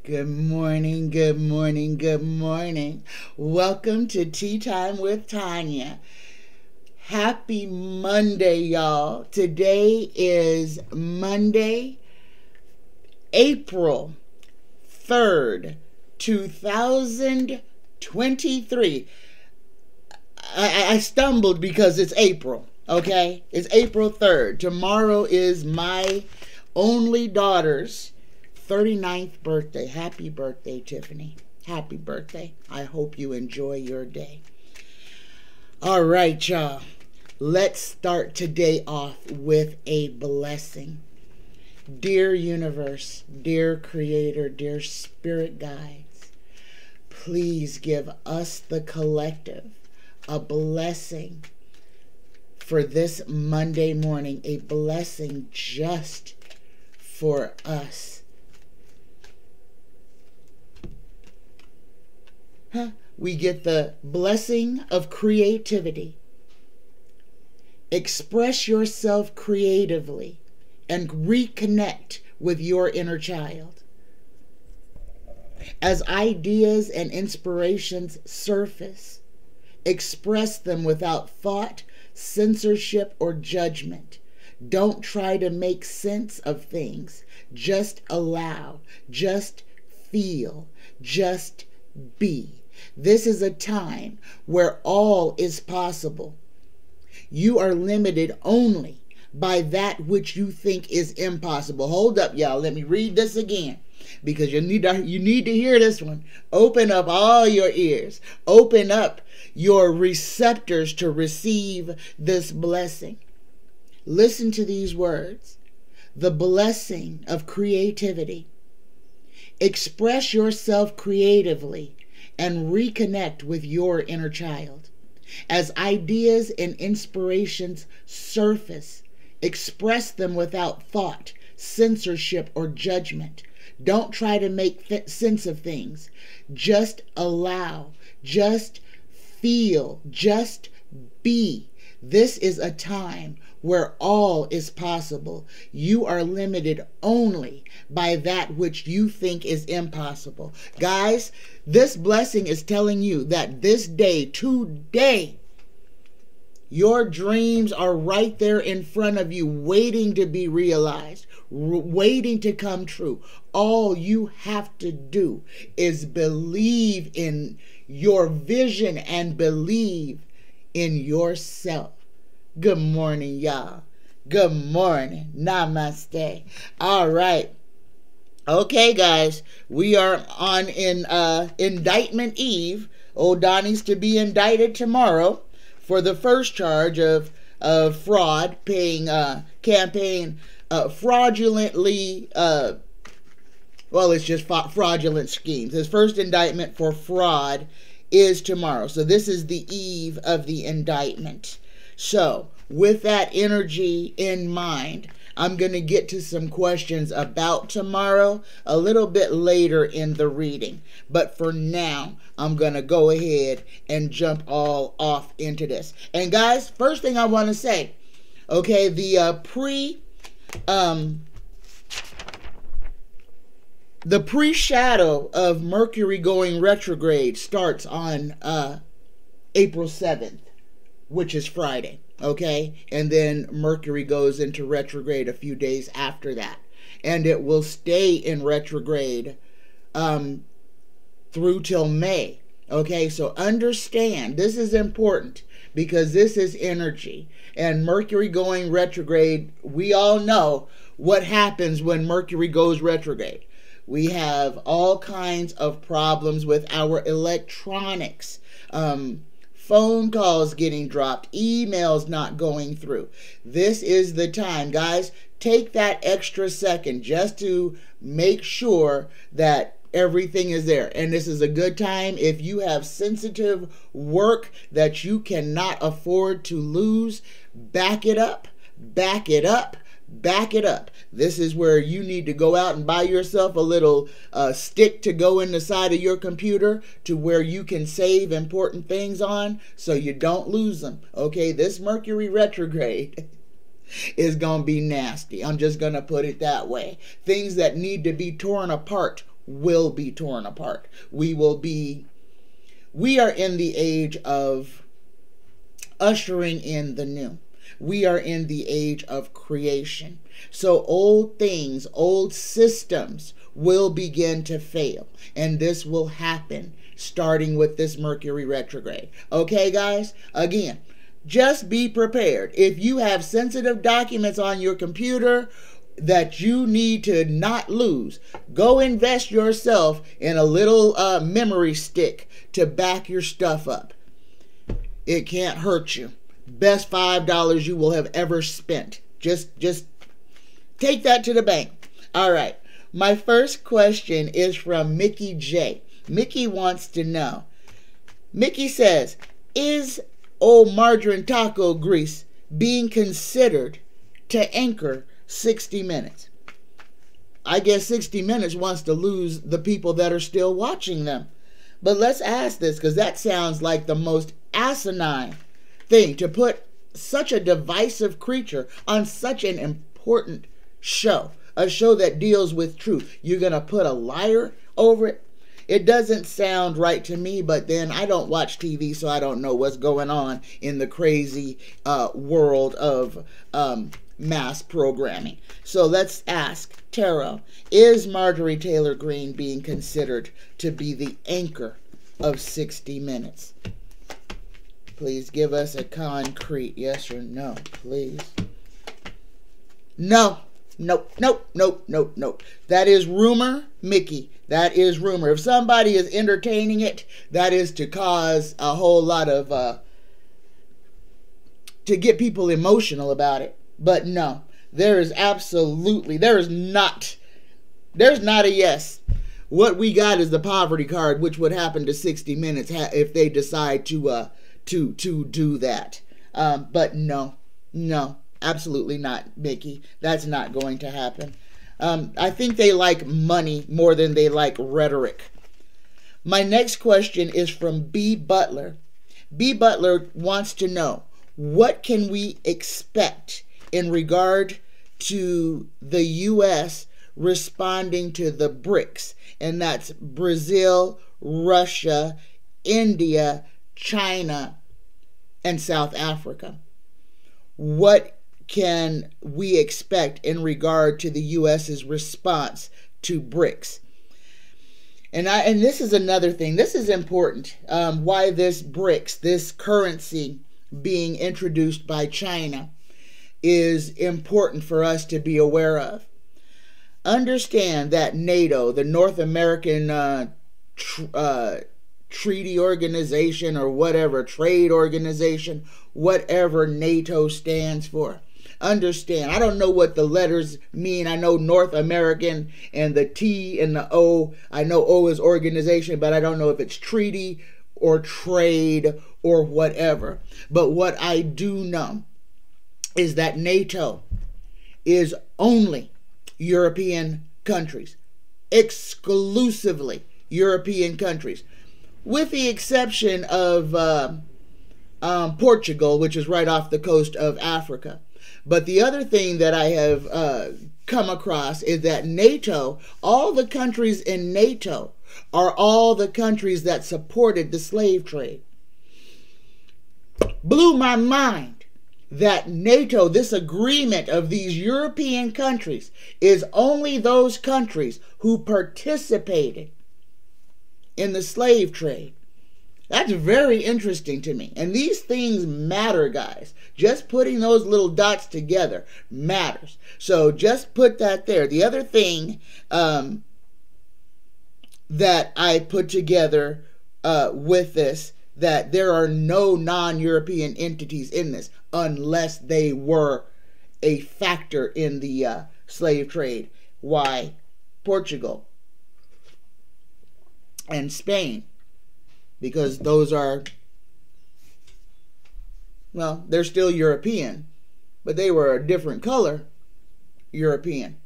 Good morning, good morning, good morning. Welcome to Tea Time with Tanya. Happy Monday, y'all. Today is Monday, April 3rd, 2023. I stumbled because it's April, okay? It's April 3rd. Tomorrow is my only daughter's 39th birthday. Happy birthday, Tiffany. Happy birthday. I hope you enjoy your day. All right, y'all. Let's start today off with a blessing. Dear universe, dear creator, dear spirit guides, please give us, the collective, a blessing for this Monday morning, a blessing just for us. We get the blessing of creativity. Express yourself creatively and reconnect with your inner child. As ideas and inspirations surface, express them without thought, censorship, or judgment. Don't try to make sense of things. Just allow, just feel, just be. This is a time where all is possible. You are limited only by that which you think is impossible. Hold up, y'all. Let me read this again, because you need to hear this one. Open up all your ears. Open up your receptors to receive this blessing. Listen to these words. The blessing of creativity. Express yourself creatively and reconnect with your inner child. As ideas and inspirations surface, express them without thought, censorship, or judgment. Don't try to make sense of things. Just allow, just feel, just be. This is a time where all is possible. You are limited only by that which you think is impossible. Guys, this blessing is telling you that this day, today, your dreams are right there in front of you, waiting to be realized, waiting to come true. All you have to do is believe in your vision and believe in yourself. Good morning, y'all. Good morning. Namaste. All right. Okay, guys. We are on Indictment Eve. Old Donnie's to be indicted tomorrow for the first charge of fraud, paying campaign fraudulently. Well, it's just fraudulent schemes. His first indictment for fraud is tomorrow. So this is the eve of the indictment. So, with that energy in mind, I'm going to get to some questions about tomorrow a little bit later in the reading. But for now, I'm going to go ahead and jump all off into this. And guys, first thing I want to say, okay, the pre-shadow of Mercury going retrograde starts on April 7th. Which is Friday, okay? And then Mercury goes into retrograde a few days after that. And it will stay in retrograde through till May, okay? So understand, this is important because this is energy. And Mercury going retrograde, we all know what happens when Mercury goes retrograde. We have all kinds of problems with our electronics, phone calls getting dropped, emails not going through. This is the time, guys. Take that extra second just to make sure that everything is there. And this is a good time if you have sensitive work that you cannot afford to lose. Back it up, back it up, back it up. This is where you need to go out and buy yourself a little stick to go in the side of your computer to where you can save important things on so you don't lose them. Okay, this Mercury retrograde is going to be nasty. I'm just going to put it that way. Things that need to be torn apart will be torn apart. We are in the age of ushering in the new. We are in the age of creation. So old things, old systems will begin to fail. And this will happen starting with this Mercury retrograde. Okay, guys? Again, just be prepared. If you have sensitive documents on your computer that you need to not lose, go invest yourself in a little memory stick to back your stuff up. It can't hurt you. Best $5 you will have ever spent. Just take that to the bank. All right. My first question is from Mickey J. Mickey wants to know. Mickey says, is old margarine taco grease being considered to anchor 60 Minutes? I guess 60 Minutes wants to lose the people that are still watching them. But let's ask this, because that sounds like the most asinine thing, to put such a divisive creature on such an important show, a show that deals with truth. You're going to put a liar over it? It doesn't sound right to me, but then I don't watch TV, so I don't know what's going on in the crazy world of mass programming. So let's ask Tarot, is Marjorie Taylor Greene being considered to be the anchor of 60 Minutes? Please give us a concrete yes or no, please. No. Nope. That is rumor, Mickey. That is rumor. If somebody is entertaining it, that is to cause a whole lot of, to get people emotional about it. But no, there's not a yes. What we got is the poverty card, which would happen to 60 Minutes if they decide to do that. But no, absolutely not, Mickey. That's not going to happen. I think they like money more than they like rhetoric. My next question is from B. Butler. B. Butler wants to know, what can we expect in regard to the U.S. responding to the BRICS? And that's Brazil, Russia, India, China, and South Africa. What can we expect in regard to the U.S.'s response to BRICS? And this is another thing. This is important. Why this BRICS, this currency being introduced by China, is important for us to be aware of. Understand that NATO, the North American treaty organization or whatever, trade organization, whatever NATO stands for. Understand, I don't know what the letters mean. I know North American and the T and the O. I know O is organization, but I don't know if it's treaty or trade or whatever. But what I do know is that NATO is only European countries, exclusively European countries, with the exception of Portugal, which is right off the coast of Africa. But the other thing that I have come across is that NATO, all the countries in NATO are all the countries that supported the slave trade. Blew my mind that NATO, this agreement of these European countries, is only those countries who participated in the slave trade. That's very interesting to me. And these things matter, guys. Just putting those little dots together matters. So just put that there. The other thing that I put together with this, that there are no non-European entities in this unless they were a factor in the slave trade. Why? Portugal and Spain. Because those are, well, they're still European, but they were a different color European.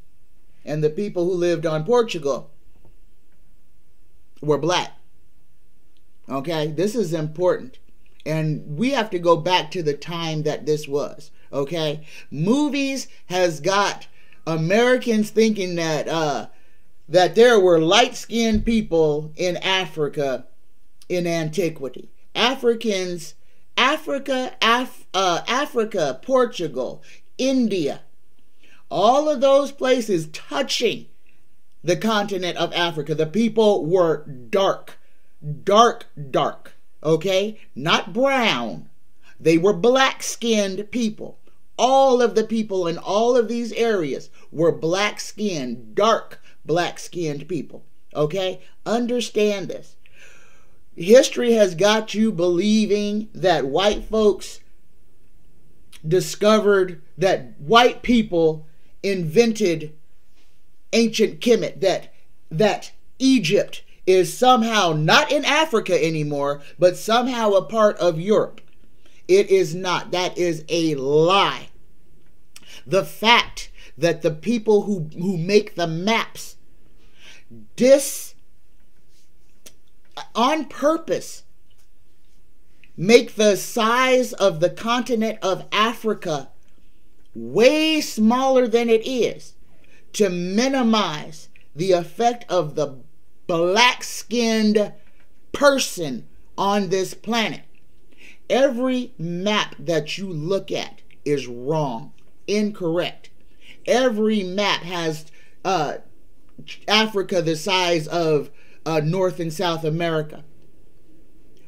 And the people who lived on Portugal were black. Okay, this is important. And we have to go back to the time that this was. Okay, movies has got Americans thinking that that there were light-skinned people in Africa in antiquity. Africa, Portugal, India, all of those places touching the continent of Africa, the people were dark, okay? Not brown. They were black-skinned people. All of the people in all of these areas were black-skinned, dark black-skinned people, okay? Understand this. History has got you believing that white folks discovered, that white people invented ancient Kemet, that Egypt is somehow not in Africa anymore, but somehow a part of Europe. It is not. That is a lie. The fact that the people who make the maps on purpose make the size of the continent of Africa way smaller than it is to minimize the effect of the black-skinned person on this planet. Every map that you look at is wrong, incorrect. Every map has Africa the size of North and South America,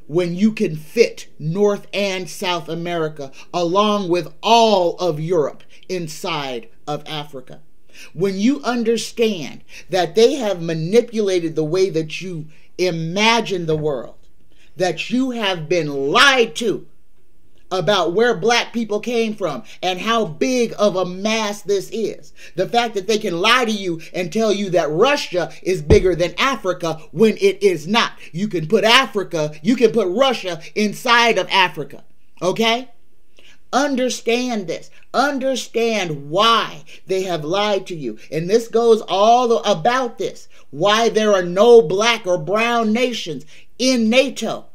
when you can fit North and South America along with all of Europe inside of Africa. When you understand that they have manipulated the way that you imagine the world, that you have been lied to about where black people came from and how big of a mass this is. The fact that they can lie to you and tell you that Russia is bigger than Africa when it is not. You can put Russia inside of Africa. Okay? Understand this. Understand why they have lied to you. And this goes all about this. Why there are no black or brown nations in NATO.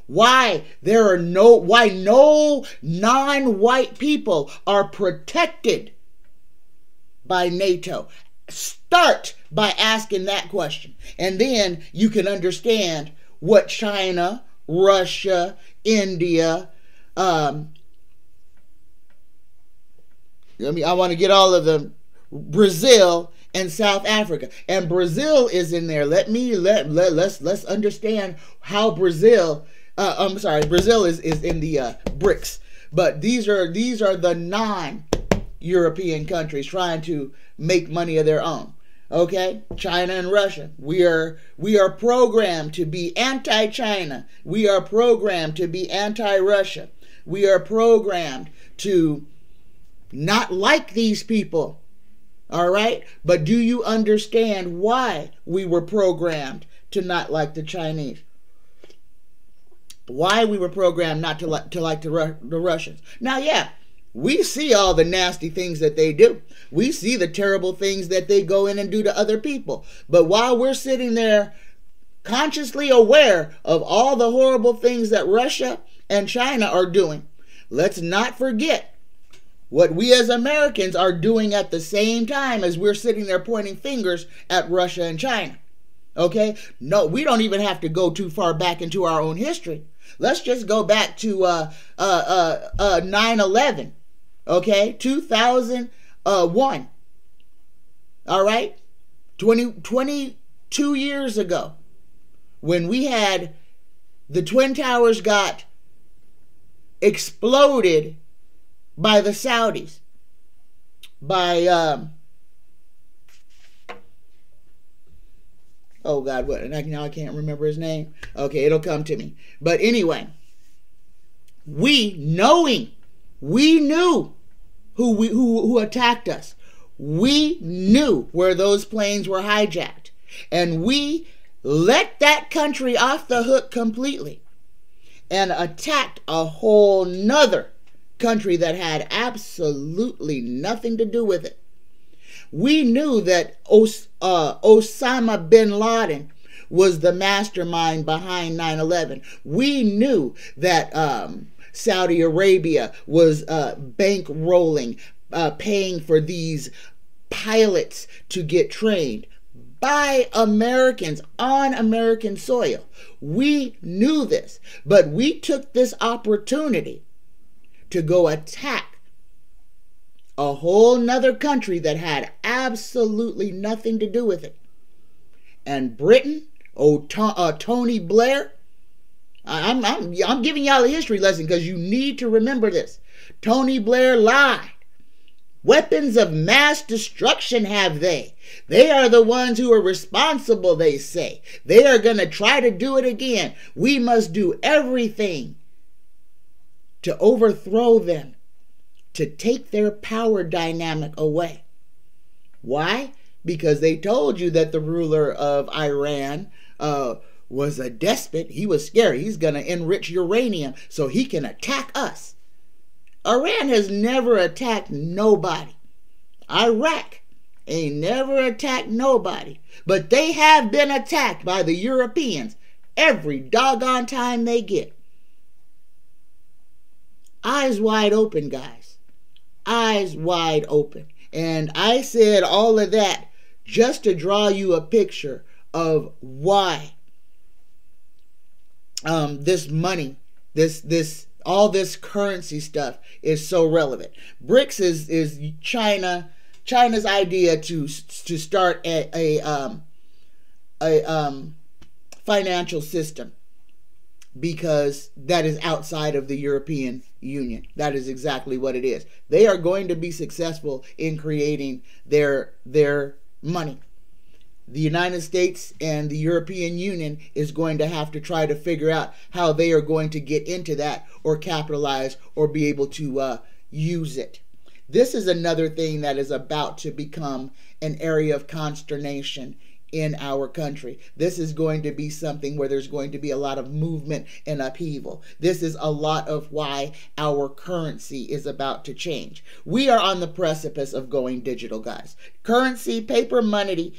Why no non-white people are protected by NATO. Start by asking that question. And then you can understand what China, Russia, India, I want to get all of them, Brazil and South Africa. And Brazil is in there. Let's understand how Brazil Brazil is in the BRICS, but these are the non-European countries trying to make money of their own. Okay, China and Russia. We are programmed to be anti-China. We are programmed to be anti-Russia. We are programmed to not like these people. All right, but do you understand why we were programmed to not like the Chinese? Why we were programmed not to like the Russians. Now, yeah, we see all the nasty things that they do. We see the terrible things that they go in and do to other people. But while we're sitting there consciously aware of all the horrible things that Russia and China are doing, let's not forget what we as Americans are doing at the same time as we're sitting there pointing fingers at Russia and China. Okay? No, we don't even have to go too far back into our own history. Let's just go back to 9/11, okay, 2001, all right, 22 years ago, when we had the Twin Towers got exploded by the Saudis, by oh God, what? Now I can't remember his name. Okay, it'll come to me. But anyway, we knew who attacked us. We knew where those planes were hijacked. And we let that country off the hook completely and attacked a whole nother country that had absolutely nothing to do with it. We knew that Osama bin Laden was the mastermind behind 9/11. We knew that Saudi Arabia was bankrolling, paying for these pilots to get trained. by Americans on American soil. We knew this, but we took this opportunity to go attack a whole nother country that had absolutely nothing to do with it. And Britain, Tony Blair, I'm giving y'all a history lesson because you need to remember this. Tony Blair lied. Weapons of mass destruction have they. They are the ones who are responsible, they say. They are going to try to do it again. We must do everything to overthrow them, to take their power dynamic away. Why? Because they told you that the ruler of Iran was a despot. He was scary. He's going to enrich uranium so he can attack us. Iran has never attacked nobody. Iraq ain't never attacked nobody. But they have been attacked by the Europeans every doggone time they get. Eyes wide open, guys. Eyes wide open. And I said all of that just to draw you a picture of why this money, all this currency stuff is so relevant. BRICS is China's idea to start a financial system, because that is outside of the European Union. That is exactly what it is. They are going to be successful in creating their money. The United States and the European Union is going to have to try to figure out how they are going to get into that or capitalize or be able to use it. This is another thing that is about to become an area of consternation in our country. This is going to be something where there's going to be a lot of movement and upheaval. This is a lot of why our currency is about to change. We are on the precipice of going digital, guys. Currency, paper money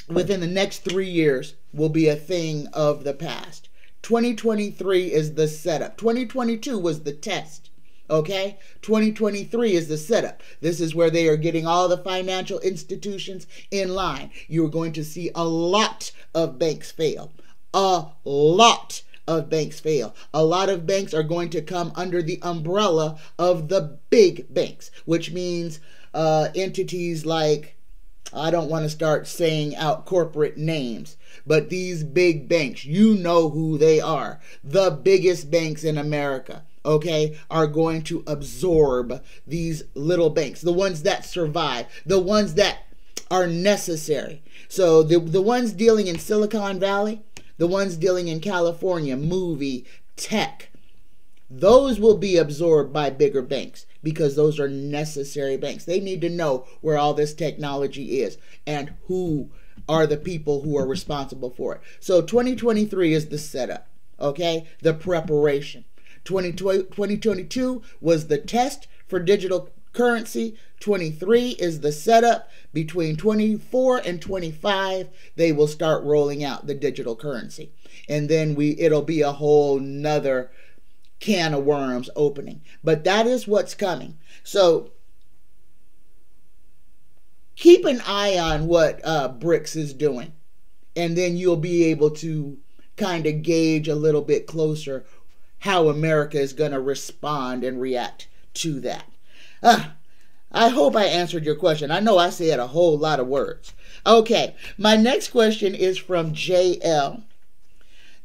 within the next 3 years will be a thing of the past. 2023 is the setup. 2022 was the test. Okay? 2023 is the setup. This is where they are getting all the financial institutions in line. You're going to see a lot of banks fail. A lot of banks fail. A lot of banks are going to come under the umbrella of the big banks, which means entities like, I don't want to start saying out corporate names, but these big banks, you know who they are. The biggest banks in America, okay, are going to absorb these little banks, the ones that survive, the ones that are necessary. So the ones dealing in Silicon Valley, the ones dealing in California, movie, tech, those will be absorbed by bigger banks because those are necessary banks. They need to know where all this technology is and who are the people who are responsible for it. So 2023 is the setup, okay? The preparation. 2022 was the test for digital currency. 23 is the setup. Between 24 and 25, they will start rolling out the digital currency. And then it'll be a whole nother can of worms opening. But that is what's coming. So keep an eye on what BRICS is doing. And then you'll be able to kind of gauge a little bit closer how America is going to respond and react to that. I hope I answered your question. I know I said a whole lot of words. Okay, my next question is from JL.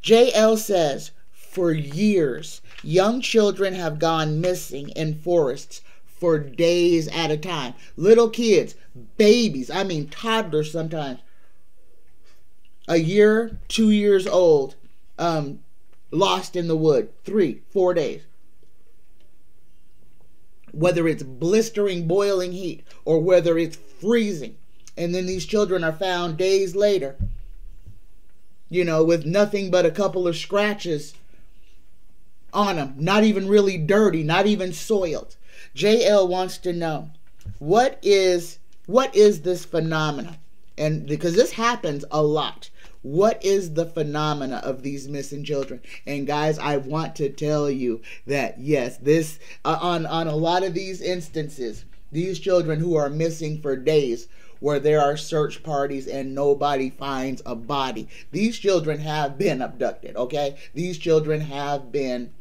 JL says, for years, young children have gone missing in forests for days at a time. Little kids, babies, I mean toddlers sometimes, a year, 2 years old, lost in the wood, 3-4 days. Whether it's blistering, boiling heat or whether it's freezing. And then these children are found days later, you know, with nothing but a couple of scratches on them. Not even really dirty, not even soiled. JL wants to know, what is this phenomenon? And because this happens a lot. What is the phenomena of these missing children? And guys, I want to tell you that yes, this on a lot of these instances, These children who are missing for days, where there are search parties and nobody finds a body. These children have been abducted, okay? These children have been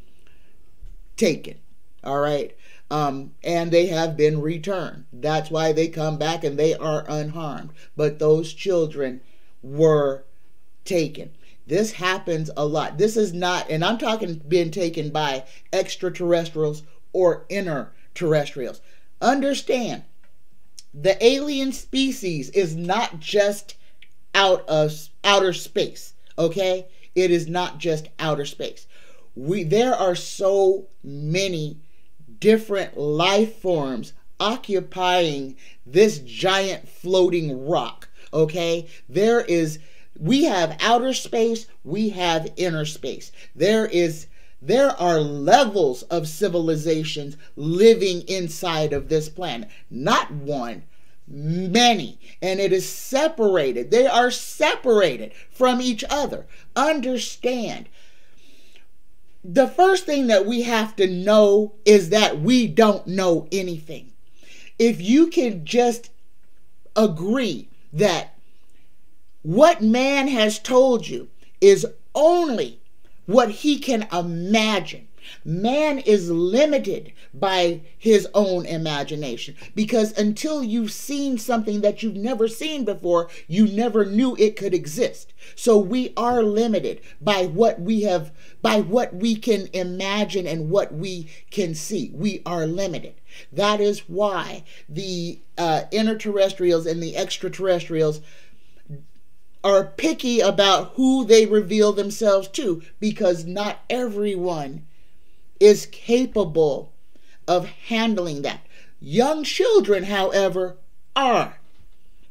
taken, all right? And they have been returned. That's why they come back and they are unharmed. But those children were taken. This happens a lot. This is not, and I'm talking being taken by extraterrestrials or interterrestrials. Understand, the alien species is not just out of outer space, okay? It is not just outer space. There are so many different life forms occupying this giant floating rock, okay? We have outer space, we have inner space. There are levels of civilizations living inside of this planet. Not one, many. And it is separated. They are separated from each other. Understand. The first thing that we have to know is that we don't know anything. If you can just agree that what man has told you is only what he can imagine. Man is limited by his own imagination, because until you've seen something that you've never seen before, you never knew it could exist. So we are limited by what we can imagine and what we can see. We are limited. That is why the interterrestrials and the extraterrestrials are picky about who they reveal themselves to, because not everyone is capable of handling that. Young children, however, are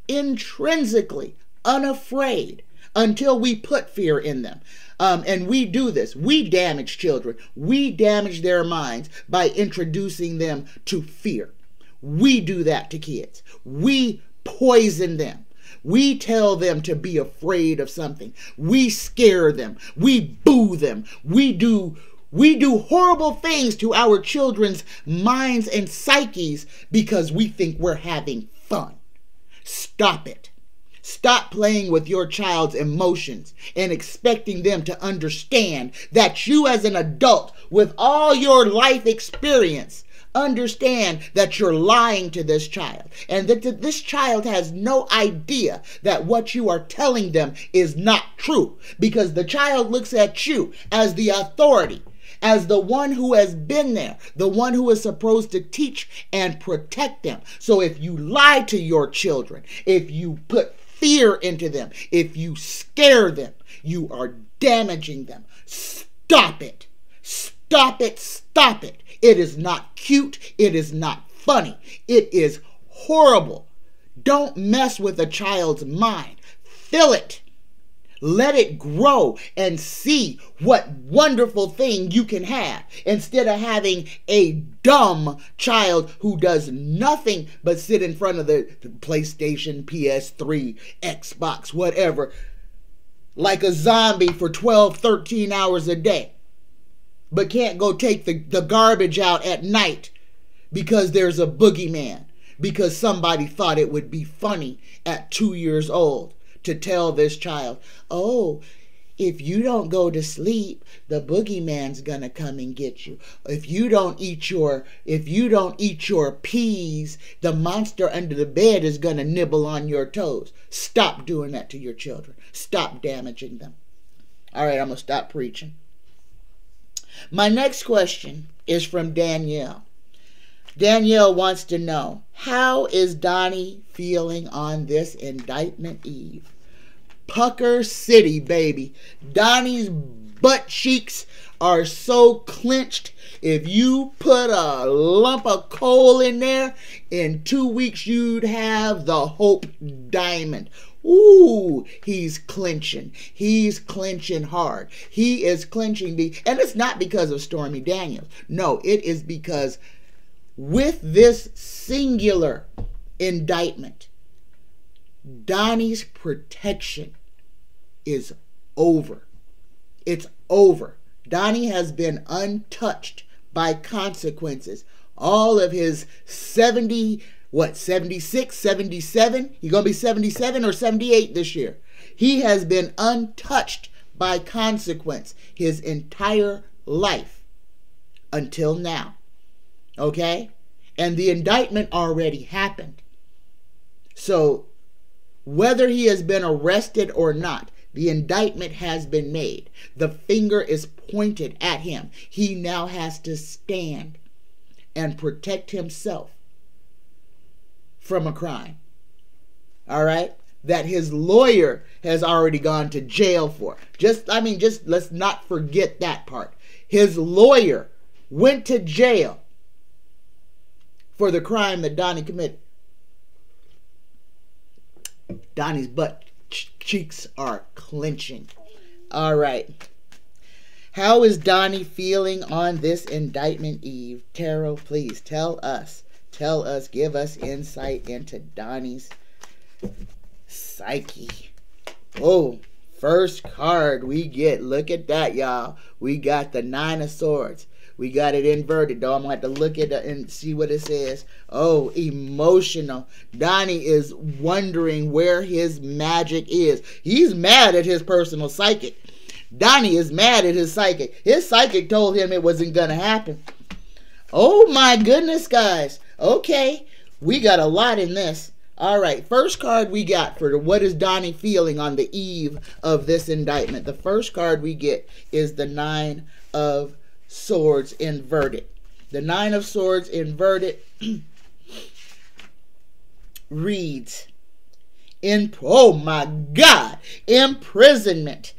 intrinsically unafraid until we put fear in them. And we do this. We damage children. We damage their minds by introducing them to fear. We do that to kids. We poison them. We tell them to be afraid of something. We scare them. We boo them. We do horrible things to our children's minds and psyches because we think we're having fun. Stop it. Stop playing with your child's emotions and expecting them to understand that you, as an adult with all your life experience, understand that you're lying to this child, and that this child has no idea that what you are telling them is not true, because the child looks at you as the authority, as the one who has been there, the one who is supposed to teach and protect them. So if you lie to your children, if you put fear into them, if you scare them, you are damaging them. Stop it. Stop it. Stop it. It is not cute. It is not funny. It is horrible. Don't mess with a child's mind. Fill it. Let it grow and see what wonderful thing you can have, instead of having a dumb child who does nothing but sit in front of the PlayStation, PS3, Xbox, whatever, like a zombie for 12, 13 hours a day, but can't go take the garbage out at night because there's a boogeyman, because somebody thought it would be funny at 2 years old to tell this child, oh, if you don't go to sleep, the boogeyman's gonna come and get you. If you don't eat your peas, the monster under the bed is gonna nibble on your toes. Stop doing that to your children. Stop damaging them. All right, I'm gonna stop preaching. My next question is from Danielle. Danielle wants to know, how is Donnie feeling on this Indictment Eve? Pucker City, baby. Donnie's butt cheeks are so clenched. If you put a lump of coal in there, in 2 weeks you'd have the Hope Diamond. Ooh, he's clenching. He's clenching hard. He is clenching. And it's not because of Stormy Daniels. No, it is because with this singular indictment, Donnie's protection is over. It's over. Donnie has been untouched by consequences all of his 70, 76, 77? He's going to be 77 or 78 this year. He has been untouched by consequence his entire life until now. Okay? And the indictment already happened. So, whether he has been arrested or not, the indictment has been made. The finger is pointed at him. He now has to stand and protect himself from a crime. All right? That his lawyer has already gone to jail for. Just let's not forget that part. His lawyer went to jail for the crime that Donnie committed. Donnie's butt cheeks are clenching. All right. How is Donnie feeling on this Indictment Eve? Tarot, please tell us. Tell us, give us insight into Donnie's psyche. Oh, first card we get. Look at that, y'all. We got the 9 of Swords. We got it inverted, though. I'm going to have to look at it and see what it says. Oh, emotional. Donnie is wondering where his magic is. He's mad at his personal psychic. Donnie is mad at his psychic. His psychic told him it wasn't going to happen. Oh, my goodness, guys. Okay, we got a lot in this. All right, first card we got for what is Donnie feeling on the eve of this indictment. The first card we get is the 9 of Swords inverted. The 9 of Swords inverted reads, oh my God, imprisonment,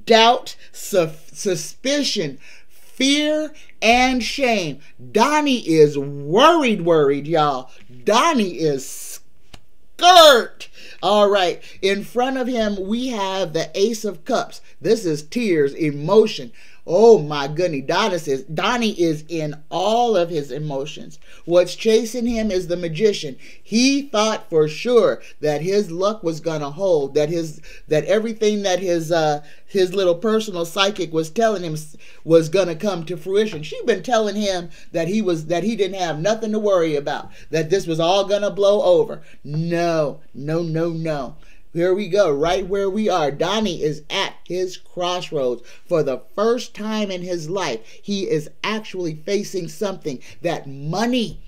doubt, suspicion, fear, and shame. Donnie is worried, y'all. Donnie is scared. All right, in front of him, we have the Ace of Cups. This is tears, emotion. Oh my goodness, Donnie is in all of his emotions. What's chasing him is the Magician. He thought for sure that his luck was gonna hold, that everything that his little personal psychic was telling him was gonna come to fruition. She'd been telling him that he didn't have nothing to worry about, that this was all gonna blow over. No. Here we go, right where we are. Donnie is at his crossroads. For the first time in his life, he is actually facing something that money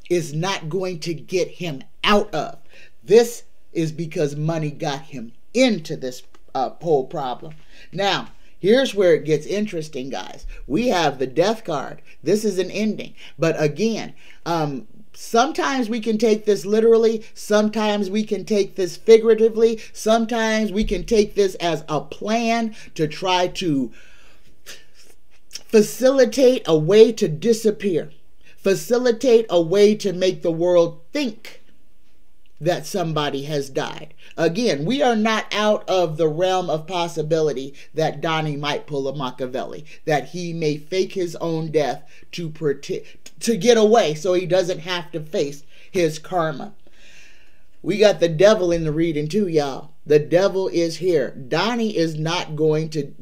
is not going to get him out of. This is because money got him into this whole problem. Now, here's where it gets interesting, guys. We have the Death card. This is an ending. But again, sometimes we can take this literally. Sometimes we can take this figuratively. Sometimes we can take this as a plan to try to facilitate a way to disappear. Facilitate a way to make the world think that somebody has died. Again, we are not out of the realm of possibility that Donnie might pull a Machiavelli, that he may fake his own death to get away so he doesn't have to face his karma. We got the devil in the reading too, y'all. The devil is here. Donnie is not going to,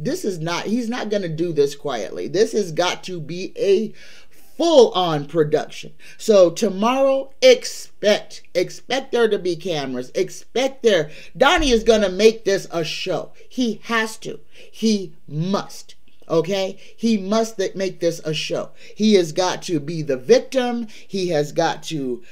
he's not going to do this quietly. This has got to be a full-on production. So tomorrow, expect there to be cameras. Donnie is going to make this a show. He has to. He must. Okay? He must make this a show. He has got to be the victim. He has got to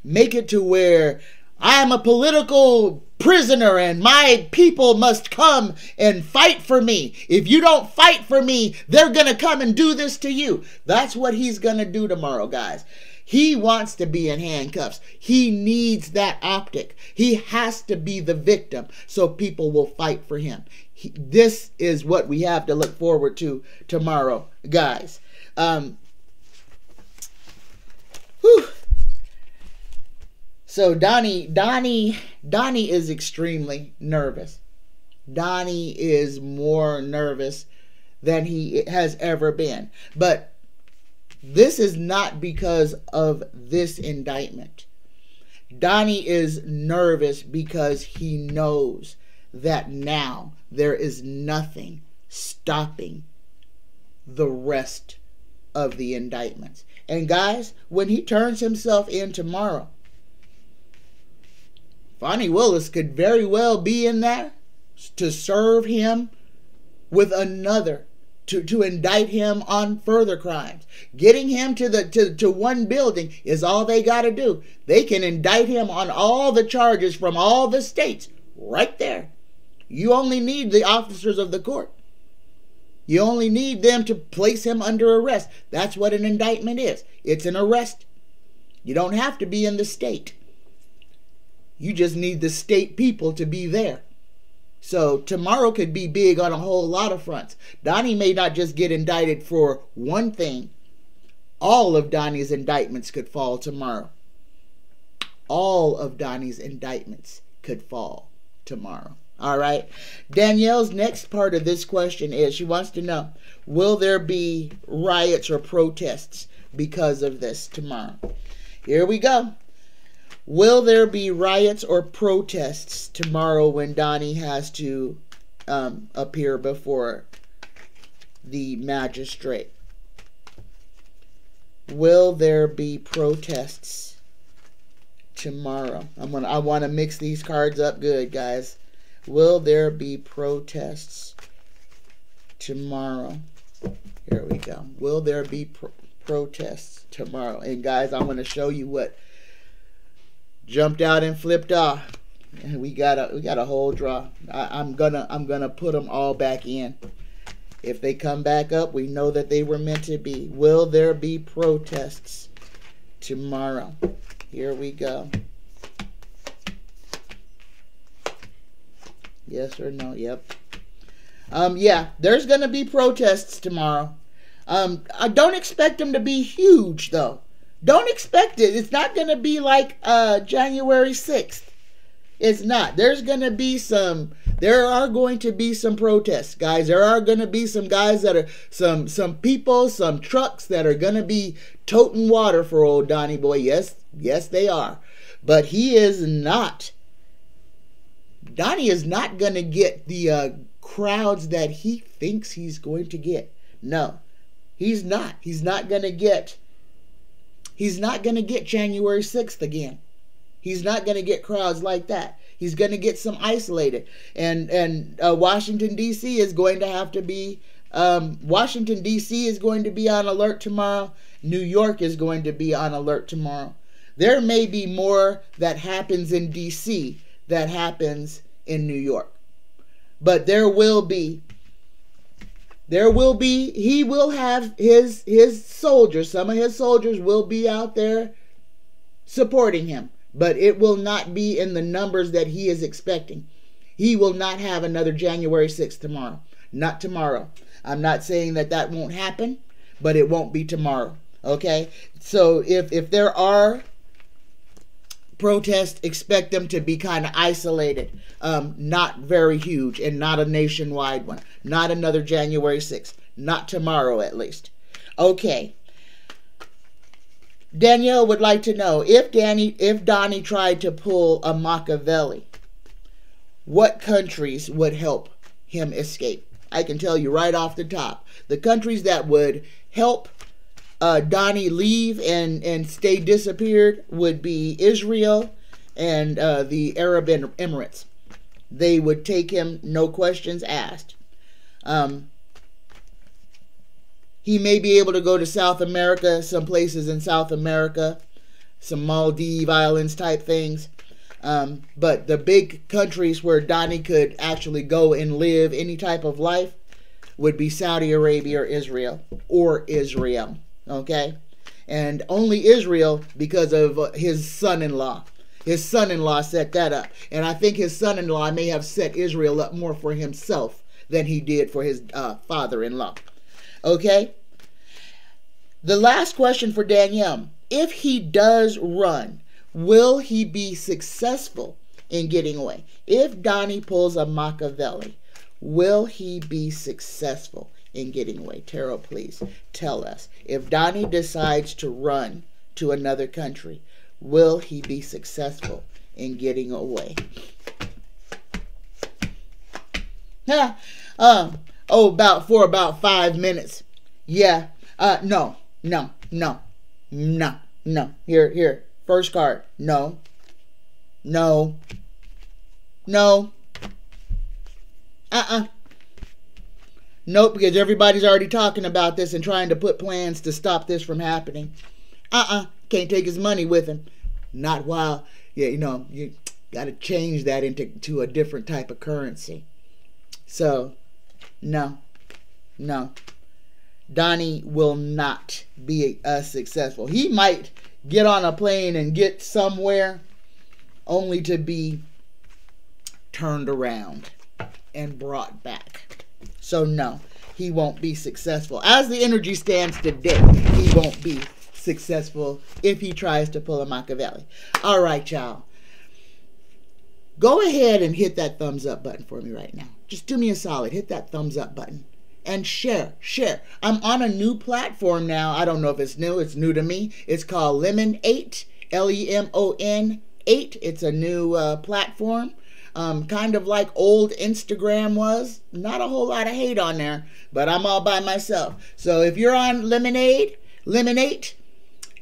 make it to where I am a political prisoner and my people must come and fight for me. If you don't fight for me, they're going to come and do this to you. That's what he's going to do tomorrow, guys. He wants to be in handcuffs. He needs that optic. He has to be the victim so people will fight for him. This is what we have to look forward to tomorrow, guys. So Donnie is extremely nervous. Donnie is more nervous than he has ever been. But this is not because of this indictment. Donnie is nervous because he knows that now there is nothing stopping the rest of the indictments. And guys, when he turns himself in tomorrow, Fani Willis could very well be in there to serve him with another, to indict him on further crimes. Getting him to one building is all they got to do. They can indict him on all the charges from all the states right there. You only need the officers of the court. You only need them to place him under arrest. That's what an indictment is. It's an arrest. You don't have to be in the state. You just need the state people to be there. So tomorrow could be big on a whole lot of fronts. Donnie may not just get indicted for one thing. All of Donnie's indictments could fall tomorrow. All of Donnie's indictments could fall tomorrow. All right. Danielle's next part of this question is, she wants to know, will there be riots or protests because of this tomorrow? Here we go. Will there be riots or protests tomorrow when Donnie has to appear before the magistrate? Will there be protests tomorrow? I want to mix these cards up good, guys. Will there be protests tomorrow? Here we go. Will there be protests tomorrow? And guys, I'm going to show you what jumped out and flipped off. And we got a whole draw. I'm gonna put them all back in. If they come back up, we know that they were meant to be. Will there be protests tomorrow? Here we go. Yes or no? Yep. Yeah, there's going to be protests tomorrow. I don't expect them to be huge, though. Don't expect it. It's not going to be like January 6th. It's not. There are going to be some protests, guys. There are going to be some guys that are, some people, some trucks that are going to be toting water for old Donnie boy. Yes, they are. But he is not. Donnie is not going to get the crowds that he thinks he's going to get. No, he's not. He's not going to get January 6th again. He's not going to get crowds like that. He's going to get some isolated. And Washington, D.C. is going to have to be, Washington, D.C. is going to be on alert tomorrow. New York is going to be on alert tomorrow. There may be more that happens in D.C. that happens in New York. But he will have his soldiers, some of his soldiers will be out there supporting him. But it will not be in the numbers that he is expecting. He will not have another January 6th tomorrow. Not tomorrow. I'm not saying that won't happen, but it won't be tomorrow. Okay? So if there are protests, expect them to be kind of isolated, not very huge, and not a nationwide one. Not another January 6th. Not tomorrow, at least. Okay. Danielle would like to know, if Donnie tried to pull a Machiavelli, what countries would help him escape? I can tell you right off the top. The countries that would help Donnie leave and stay disappeared would be Israel and the Arab Emirates. They would take him, no questions asked. He may be able to go to South America, some places in South America, some Maldives Islands type things. But the big countries where Donnie could actually go and live any type of life would be Saudi Arabia or Israel. Okay? And only Israel because of his son-in-law. His son-in-law set that up. And I think his son-in-law may have set Israel up more for himself than he did for his father-in-law. Okay? The last question for Danielle. If he does run, will he be successful in getting away? If Donnie pulls a Machiavelli, will he be successful in getting away? Tarot, please tell us. If Donnie decides to run to another country, will he be successful in getting away? For about 5 minutes. Yeah. No. No, no. Here. First card. No. No. No. Nope, because everybody's already talking about this and trying to put plans to stop this from happening. Can't take his money with him. Not while, you got to change that into a different type of currency. So, no. Donnie will not be successful. He might get on a plane and get somewhere only to be turned around and brought back. So no, he won't be successful. As the energy stands today, he won't be successful if he tries to pull a Machiavelli. All right, y'all. Go ahead and hit that thumbs up button for me right now. Just do me a solid. Hit that thumbs up button. And share. I'm on a new platform now. I don't know if it's new. It's new to me. It's called Lemon8. Lemon 8. It's a new platform. Kind of like old Instagram was. Not a whole lot of hate on there, but I'm all by myself. So if you're on Lemon8,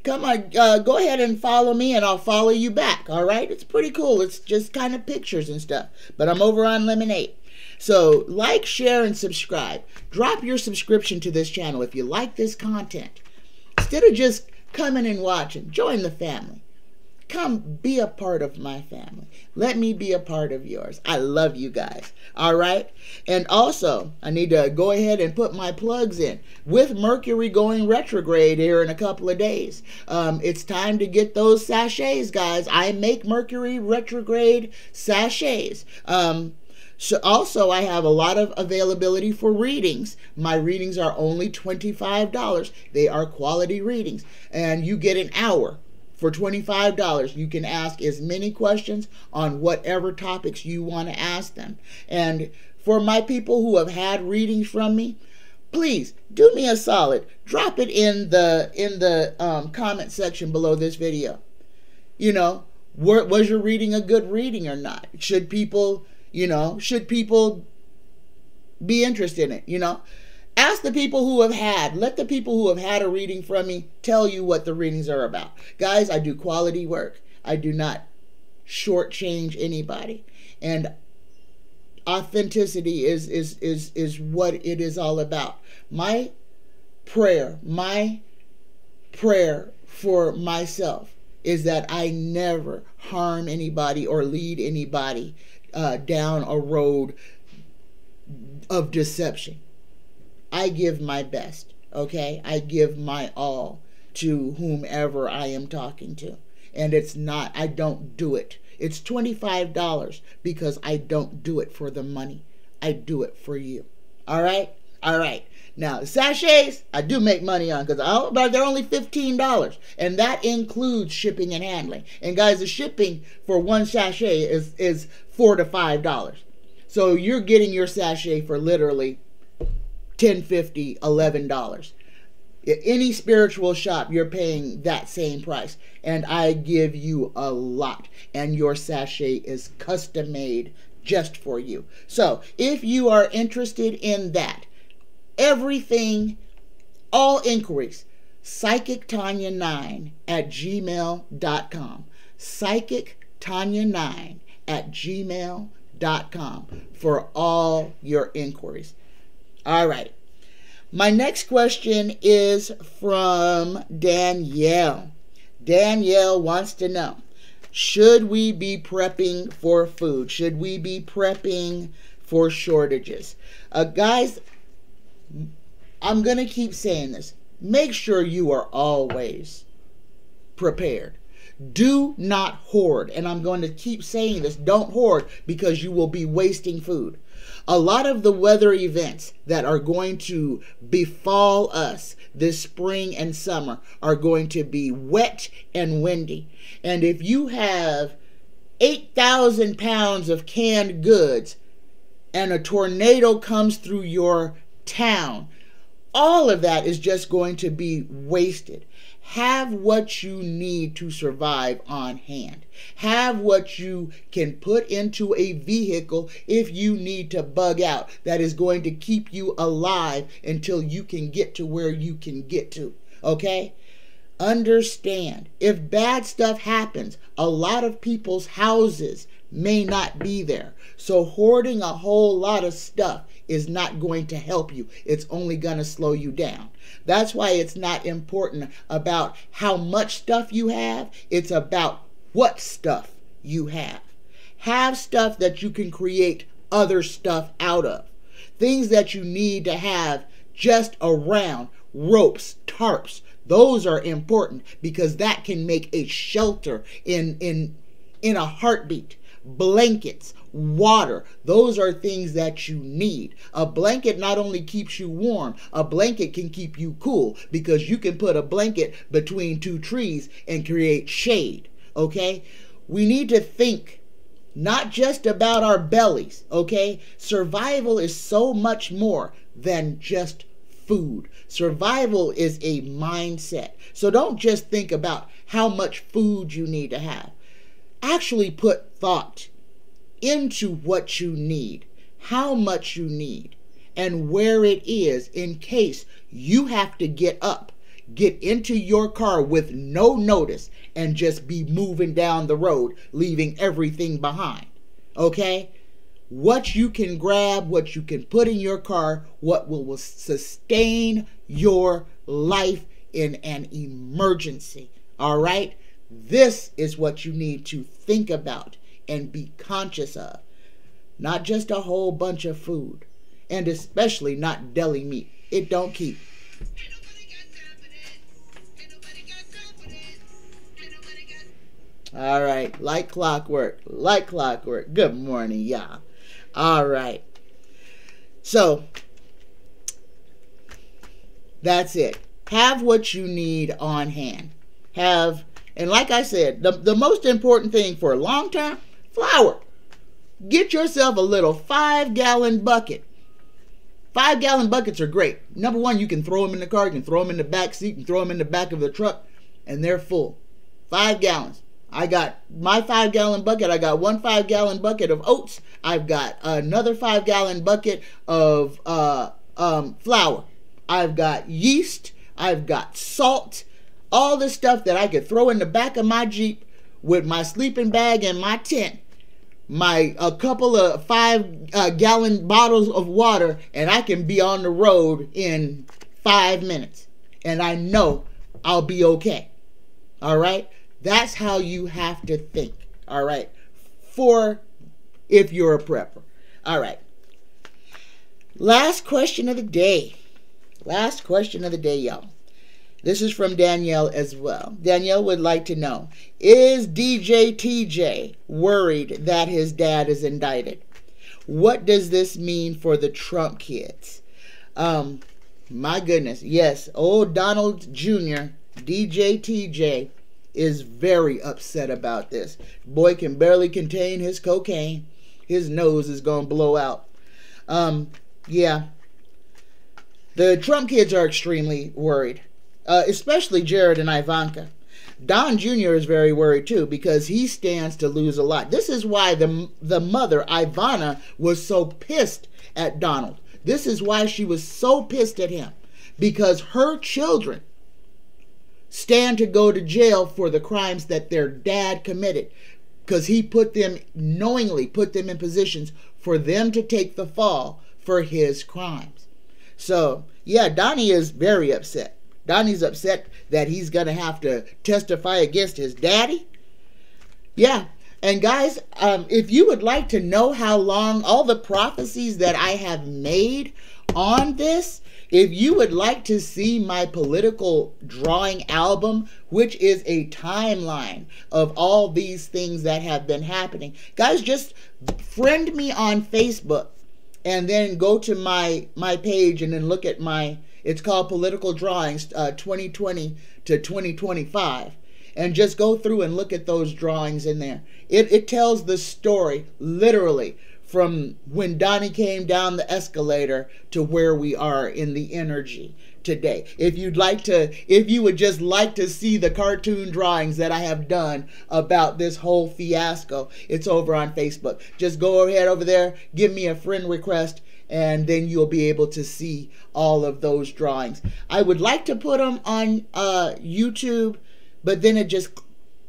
come on, go ahead and follow me and I'll follow you back. All right? It's pretty cool. It's just kind of pictures and stuff. But I'm over on Lemon8. So like, share, and subscribe. Drop your subscription to this channel if you like this content. Instead of just coming and watching, join the family. Come be a part of my family. Let me be a part of yours. I love you guys. All right? And also, I need to go ahead and put my plugs in. With Mercury going retrograde here in a couple of days, it's time to get those sachets, guys. I make Mercury retrograde sachets. So also, I have a lot of availability for readings. My readings are only $25. They are quality readings. And you get an hour for $25. You can ask as many questions on whatever topics you want to ask them. And for my people who have had readings from me, please do me a solid. Drop it in the comment section below this video. Was your reading a good reading or not? Should people be interested in it, Ask the people who have let the people who have had a reading from me tell you what the readings are about. Guys, I do quality work. I do not shortchange anybody. And authenticity is what it is all about. My prayer for myself is that I never harm anybody or lead anybody down a road of deception. I give my best, okay? I give my all to whomever I am talking to. And I don't do it. It's $25 because I don't do it for the money. I do it for you. All right? All right. Now, the sachets, I do make money on but they're only $15. And that includes shipping and handling. And guys, the shipping for one sachet is $4 to $5. So you're getting your sachet for literally $10, $50, $11. At any spiritual shop, you're paying that same price. And I give you a lot. And your sachet is custom made just for you. So if you are interested in that, everything, all inquiries, psychictanya9@gmail.com. psychictanya9@gmail.com for all your inquiries. All right. My next question is from Danielle. Danielle wants to know, should we be prepping for food? Should we be prepping for shortages? Guys, I'm going to keep saying this. Make sure you are always prepared. Do not hoard. And I'm going to keep saying this. Don't hoard because you will be wasting food. A lot of the weather events that are going to befall us this spring and summer are going to be wet and windy. And if you have 8,000 pounds of canned goods and a tornado comes through your town, all of that is just going to be wasted. Have what you need to survive on hand. Have what you can put into a vehicle if you need to bug out that is going to keep you alive until you can get to where you can get to. Okay? Understand, if bad stuff happens, a lot of people's houses may not be there. So hoarding a whole lot of stuff is not going to help you. It's only going to slow you down. That's why it's not important about how much stuff you have. It's about what stuff you have. Have stuff that you can create other stuff out of. Things that you need to have just around. Ropes, tarps. Those are important because that can make a shelter in a heartbeat. Blankets, water, those are things that you need. A blanket not only keeps you warm, a blanket can keep you cool because you can put a blanket between two trees and create shade, okay? We need to think not just about our bellies, okay? Survival is so much more than just food. Survival is a mindset. So don't just think about how much food you need to have. Actually put thought into what you need, how much you need, and where it is in case you have to get up, get into your car with no notice, and just be moving down the road, leaving everything behind. Okay? What you can grab, what you can put in your car, what will sustain your life in an emergency. All right? This is what you need to think about and be conscious of. Not just a whole bunch of food. And especially not deli meat. It don't keep. All right. Like clockwork. Like clockwork. Good morning, y'all. All right. So, that's it. Have what you need on hand. And like I said, the most important thing for a long term, flour. Get yourself a little 5-gallon bucket. 5-gallon buckets are great. Number one, you can throw them in the car, you can throw them in the back seat, you can throw them in the back of the truck, and they're full. 5 gallons. I got my 5-gallon bucket. I got one 5-gallon bucket of oats. I've got another 5-gallon bucket of flour. I've got yeast. I've got salt. All the stuff that I could throw in the back of my Jeep with my sleeping bag and my tent. A couple of 5-gallon bottles of water, and I can be on the road in 5 minutes. And I know I'll be okay. All right? That's how you have to think. All right? For if you're a prepper. All right. Last question of the day. Last question of the day, y'all. This is from Danielle as well. Danielle would like to know, is DJ TJ worried that his dad is indicted? What does this mean for the Trump kids? My goodness, yes. Old Donald Jr., DJ TJ, is very upset about this. Boy can barely contain his cocaine. His nose is going to blow out. Yeah. The Trump kids are extremely worried. Especially Jared and Ivanka. Don Jr. is very worried too because he stands to lose a lot. This is why the mother, Ivana, was so pissed at Donald. This is why she was so pissed at him. Because her children stand to go to jail for the crimes that their dad committed. Because he knowingly put them in positions for them to take the fall for his crimes. So, yeah, Donnie is very upset. Donnie's upset that he's going to have to testify against his daddy. Yeah. And guys, if you would like to know how long all the prophecies that I have made on this, if you would like to see my political drawing album, which is a timeline of all these things that have been happening, guys, just friend me on Facebook and then go to my page and then look at it's called Political Drawings 2020 to 2025. And just go through and look at those drawings in there. It tells the story, literally, from when Donnie came down the escalator to where we are in the energy today. If you would just like to see the cartoon drawings that I have done about this whole fiasco, it's over on Facebook. Just go ahead over there, give me a friend request, and then you'll be able to see all of those drawings. I would like to put them on YouTube, but then it just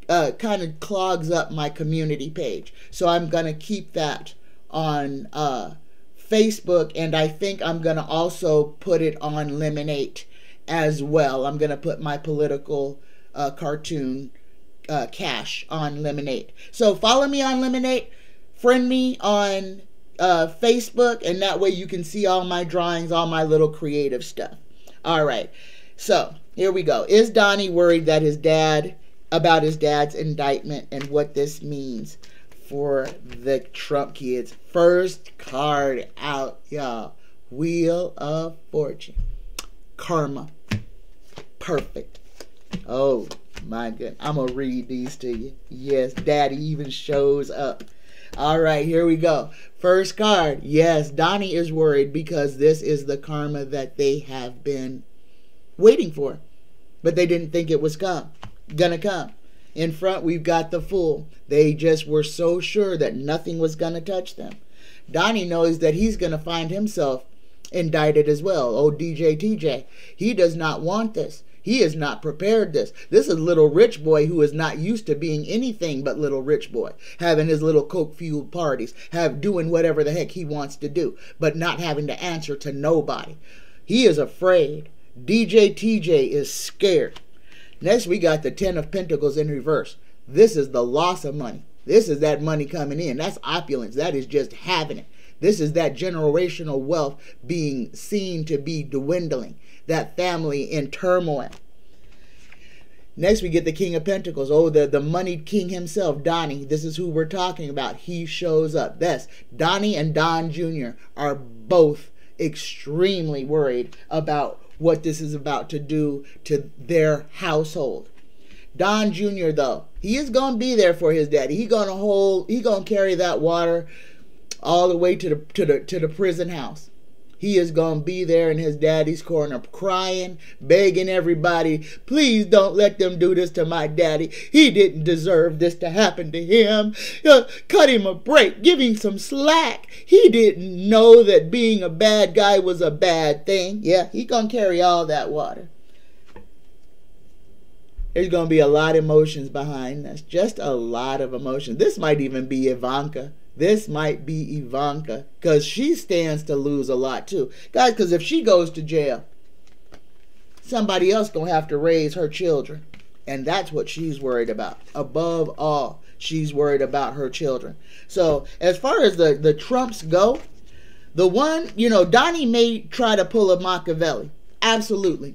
kind of clogs up my community page. So I'm going to keep that on Facebook, and I think I'm going to also put it on Lemonade as well. I'm going to put my political cartoon Cash on Lemonade. So follow me on Lemonade, friend me on Facebook, and that way you can see all my drawings, all my little creative stuff. All right, so here we go. Is Donnie worried that about his dad's indictment, and what this means for the Trump kids? First card out, y'all. Wheel of Fortune. Karma. Perfect. Oh my goodness. I'm going to read these to you. Yes, Daddy even shows up. All right, here we go. First card. Yes, Donnie is worried because this is the karma that they have been waiting for, but they didn't think it was gonna come. In front, we've got the Fool. They just were so sure that nothing was gonna touch them. Donnie knows that he's gonna find himself indicted as well. Oh, DJ TJ, he does not want this. He is not prepared this. This is little rich boy who is not used to being anything but little rich boy, having his little coke-fueled parties, doing whatever the heck he wants to do, but not having to answer to nobody. He is afraid. DJ TJ is scared. Next, we got the Ten of Pentacles in reverse. This is the loss of money. This is that money coming in. That's opulence. That is just having it. This is that generational wealth being seen to be dwindling. That family in turmoil. Next, we get the King of Pentacles. Oh, the moneyed king himself, Donnie. This is who we're talking about. He shows up. Yes, Donnie and Don Jr. are both extremely worried about what this is about to do to their household. Don Jr., though, he is going to be there for his daddy. He's going to carry that water all the way to the prison house. He is going to be there in his daddy's corner, crying, begging everybody, please don't let them do this to my daddy. He didn't deserve this to happen to him. Cut him a break. Give him some slack. He didn't know that being a bad guy was a bad thing. Yeah, he's going to carry all that water. There's going to be a lot of emotions behind this. Just a lot of emotions. This might even be Ivanka. This might be Ivanka, because she stands to lose a lot too. Guys, because if she goes to jail, somebody else going to have to raise her children. And that's what she's worried about. Above all, she's worried about her children. So as far as the Trumps go, the one, Donnie may try to pull a Machiavelli. Absolutely.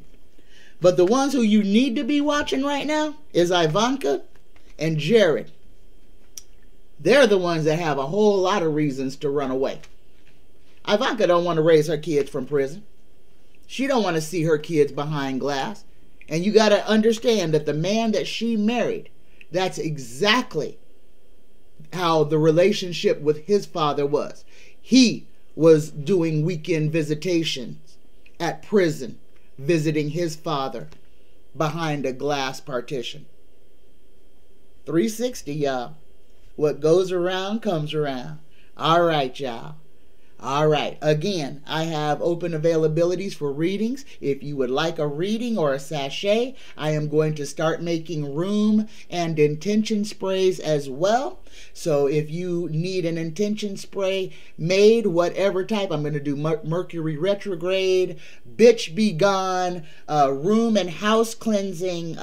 But the ones who you need to be watching right now is Ivanka and Jared. They're the ones that have a whole lot of reasons to run away. Ivanka don't want to raise her kids from prison. She don't want to see her kids behind glass. And you got to understand that the man that she married, that's exactly how the relationship with his father was. He was doing weekend visitations at prison, visiting his father behind a glass partition. 360, y'all. What goes around comes around. All right, y'all. All right. Again, I have open availabilities for readings. If you would like a reading or a sachet, I am going to start making room and intention sprays as well. So if you need an intention spray made, whatever type, I'm going to do Mercury Retrograde, Bitch Be Gone, room and house cleansing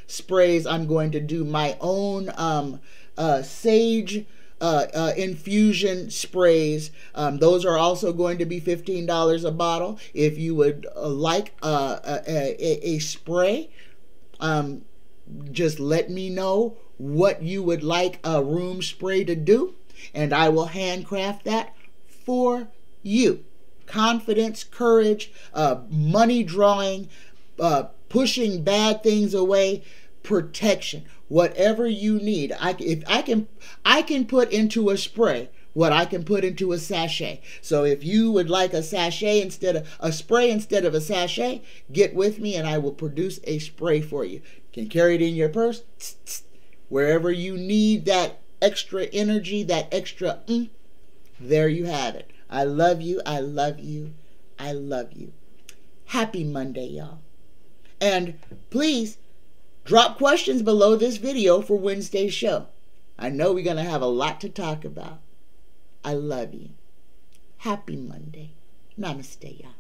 sprays. I'm going to do my own sage infusion sprays. Those are also going to be $15 a bottle. If you would like a spray, just let me know what you would like a room spray to do, and I will handcraft that for you. Confidence, courage, money drawing, pushing bad things away, protection. Whatever you need, I can put into a spray what I can put into a sachet. So if you would like a sachet instead of a spray instead of a sachet, get with me and I will produce a spray for you. You can carry it in your purse, wherever you need that extra energy, that extra there you have it. I love you. I love you. I love you. Happy Monday, y'all. And please drop questions below this video for Wednesday's show. I know we're going to have a lot to talk about. I love you. Happy Monday. Namaste, y'all.